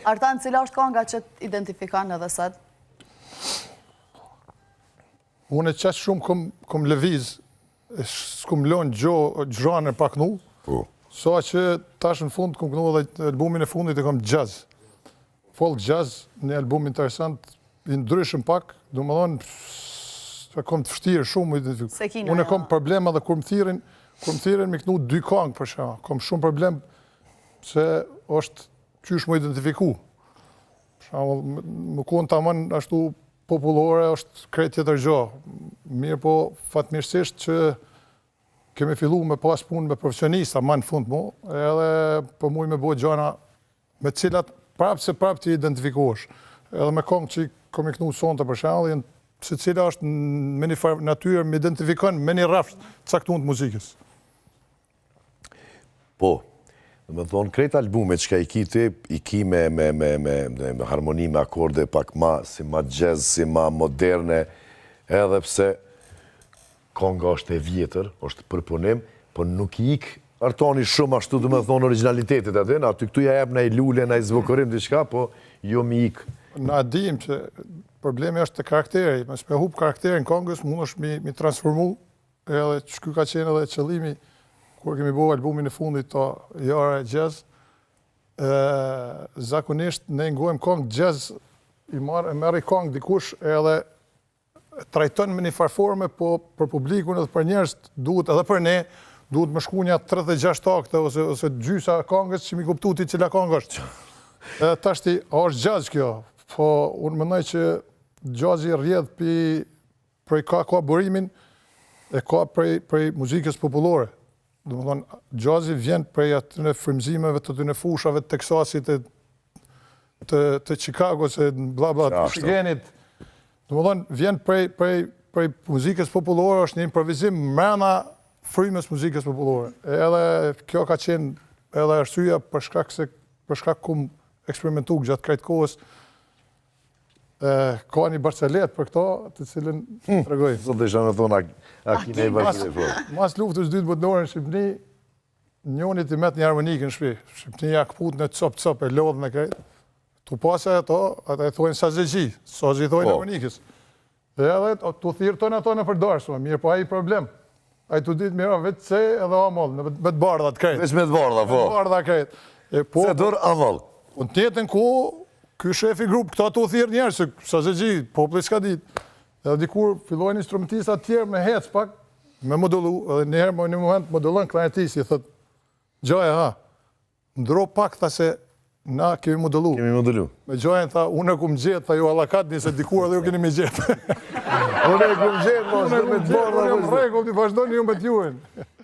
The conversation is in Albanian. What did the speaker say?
Artan, cila është kënga që të identifikan edhe sot? Unë e qashë shumë kom lëviz, s'kom lënë gjranë e pak nu, sa që tash në fund kom kënu edhe albumin e fundit e kom jazz. Folk jazz, një album interesant, i ndryshëm pak, do më thonë, kom të fështirë shumë. Unë e kom problema dhe kur më thirin me kënu dy këngë për shema. Kom shumë problem se është qysh më identifiku. Për shema, më konë ta mënë ashtu populore, është krejt tjetër gjo. Mirë po, fatmirësisht që kemi fillu me pas punë me profesionista, ma në fund mu, edhe për muj me bo gjana me cilat prapë se prapë të identifikosh. Edhe me këngë që kom i kënu sonte për shembull, se cila është me një farë natyrë, me identifikon me një rrafsh caktuar të muzikës. Po, dhe me thonë, krejt albumet që ka i ki ti, i ki me harmoni, me akorde pak si ma jazz, si ma moderne, edhe pse konga është e vjetër, është përpunim, po nuk i ik artoni shumë ashtu dhe me thonë originalitetit aty, aty këtu ja jep në i lule, në i zvokorim diçka, po jo mi ik. Na dim që problemi është të karakteri, me s'me hup karakterin kongës, mund është mi transformu, edhe që ky ka qenë edhe qëllimi, kur kemi bo albumin e fundit të Jara e Jazz, zakonisht ne ngojmë kongë jazz, i merri kongë dikush edhe trajton me një farforme, po për publikun edhe për njerëz duhet edhe për ne, duhet më shkunja 36 takte ose gjysa kongës që mi kuptu ti cila kongë është. Tashti, është jazz kjo, po unë mendoj që jazzi rrjedh prej ka burimin e ka prej muzikës popullore. Do më thonë, jazzi vjen prej atyne frymëzimeve të atyne fushave të Teksasit, të Chicago, se bla bla, të Michiganit. Do më thonë, vjen prej muzikës popullore, është një improvizim mrena frymës muzikës popullore. Edhe kjo ka qenë edhe arsyeja për shkak kum eksperimentu gjatë krejt kohës. Ka një barcelet për këto, të cilën të regoj. Sot dhe isha me thonë, a kine i barcelet. Mas luftës dytë botërore në Shqipëni, njoni të met një harmonikë në Shqipëni. Shqipëni ja këput në cop e lodhë në krejt. Tu pase ato, ata e thojnë sazegji, sazegji thojnë harmonikës. Dhe edhe tu thirë tonë ato në përdarsë, mirë po a i problem. A i tu ditë mira vetë se edhe amall, me të bardhat krejt. Veç me të bardha, po. Me të bardha krejt. Se dur amall. Në tjetën ku, ky shefi grupë, këta tu thirë njerë, se sazegji, populli s'ka ditë. Edhe dikur fillojnë instrumentistat tjerë me hec pak, me modullu, edhe njëherë më një moment modullën klarnetisi, thët, Gjaja, ha, ndro pak, tha se, na kemi modullu. Kemi modullu. Me Gjajën, tha, unë e kumë gjetë, tha ju alakat një, se dikur edhe ju keni me gjetë. Unë e kumë gjetë, unë e kumë gjetë, unë e më regull, një vazhdojnë ju me t'juën.